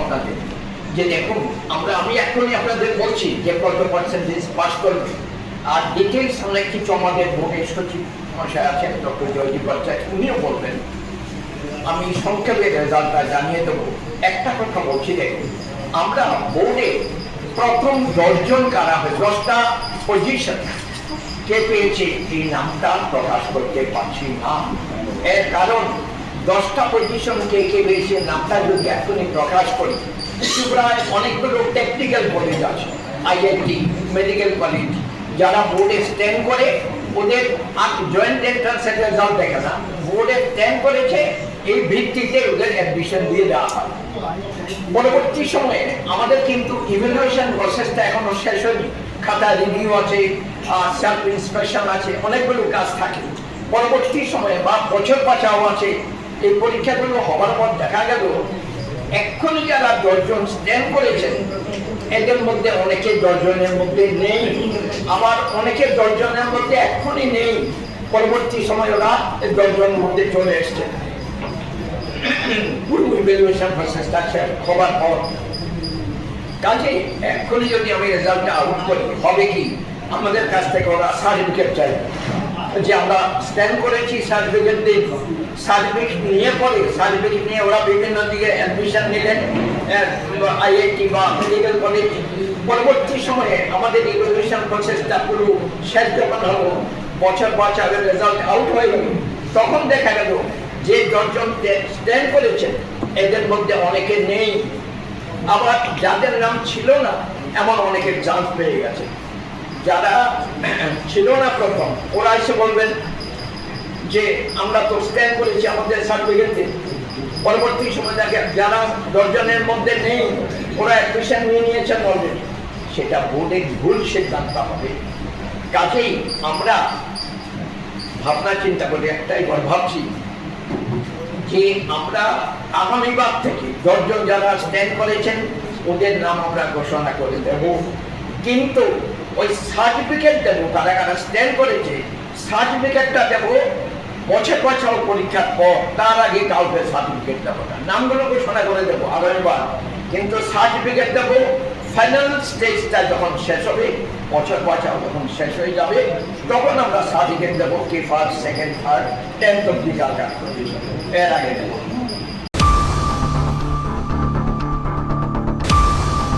আপনাদের যে দেখুন আমি এখনই আপনাদের বলছি যে কত পার্সেন্টেজ পাস করবে, আর ডিটেলস আমরা কিছু আমাদের বোর্ডের সচিব মহাশয় আছেন ডক্টর জয়দীপ ভট্টাচার্য, উনিও বলবেন। আমি সংক্ষেপে রেজাল্টটা জানিয়ে দেবো। একটা কথা বলছি, দেখুন আমরা বোর্ডে প্রথম 10 জন কারা হয়, 10টা পজিশন কে পেয়েছে এই নামটা প্রকাশ করতে পারছি না। এর কারণ 10টা পজিশন কে পেয়েছে নামটা যদি এখনই প্রকাশ করি, প্রায় অনেকগুলো টেকনিক্যাল কলেজ আছে, আইআইটি, মেডিকেল কলেজ, যারা বোর্ডে স্ট্যান্ড করে ওদের জয়েন্ট এন্ট্রান্সের রেজাল্ট দেখে না, বোর্ডে স্ট্যান্ড করেছে এই ভিত্তিতে ওদের অ্যাডমিশন দিয়ে দেওয়া হয়। পরবর্তী সময়ে আমাদের কিন্তু ইভ্যালুয়েশন প্রসেসটা এখনো শেষ হয়নি, খাতা রিভিউ আছে, সেলফ ইন্সপেকশন আছে, অনেকগুলো কাজ থাকে। পরবর্তী সময়ে বা বছর বাঁচাও আছে। এই পরীক্ষাগুলো হওয়ার পর দেখা গেল এক্ষুনি যারা 10 জন স্ট্যান্ড করেছেন এদের মধ্যে অনেকে 10 জনের মধ্যে নেই, আবার অনেকে 10 জনের মধ্যে এক্ষুনি নেই, পরবর্তী সময় ওরা 10 জনের মধ্যে চলে এসছে। পুরো ইভ্যালুয়েশন প্রসেসটা হবার পর কাজে এক্ষুনি যদি আমি রেজাল্টটা আউট করি, হবে কি আমাদের কাছ থেকে ওরা সার্টিফিকেট চাইবে যে আমরা স্ট্যান্ড করেছি, সার্টিফিকেট দিই। সার্টিফিকেট নিয়ে পরে সার্টিফিকেট নিয়ে ওরা বিভিন্ন দিকে অ্যাডমিশন নিলেন, আইআইটি বা মেডিকেল কলেজ। পরবর্তী সময়ে আমাদের ইভ্যালুয়েশন প্রসেসটা পুরো শেষ যখন হলো, বছর আগের রেজাল্ট আউট হয়ে গেল, তখন দেখা গেল যে 10 জন স্ট্যান্ড করেছেন এদের মধ্যে অনেকে নেই, আবার যাদের নাম ছিল না এমন অনেকের চান্স পেয়ে গেছে। যারা ছিল না প্রথম ওরা এসে বলবেন যে আমরা তো স্ট্যান্ড করেছি, আমাদের সার্টিফিকেট দিন। পরবর্তী সময় দেখে যারা 10 জনের মধ্যে নেই ওরা অ্যাডমিশন নিয়ে নিয়েছেন অলরেডি, সেটা বোর্ডের ভুল সিদ্ধান্ত হবে। কাজেই আমরা ভাবনা চিন্তা করে একটাই ভাবছি যে আমরা আগামীবার থেকে 10 জন যারা স্ট্যান্ড করেছেন ওদের নাম আমরা ঘোষণা করে দেব, কিন্তু ওই সার্টিফিকেট দেবো কারা কারা স্ট্যান্ড করেছে, সার্টিফিকেটটা দেবো বছর পরীক্ষার পর, তার আগে কাউকে সার্টিফিকেট দেবো না। নামগুলো ঘোষণা করে দেবো আগামীবার, কিন্তু সার্টিফিকেট দেবো ফাইনাল স্টেজটা যখন শেষ হবে, বছর যখন শেষ হয়ে যাবে তখন আমরা সার্টিফিকেট দেবো কি ফার্স্ট, সেকেন্ড, থার্ড, 10th অব্দি কার কার, এর আগে দেবো।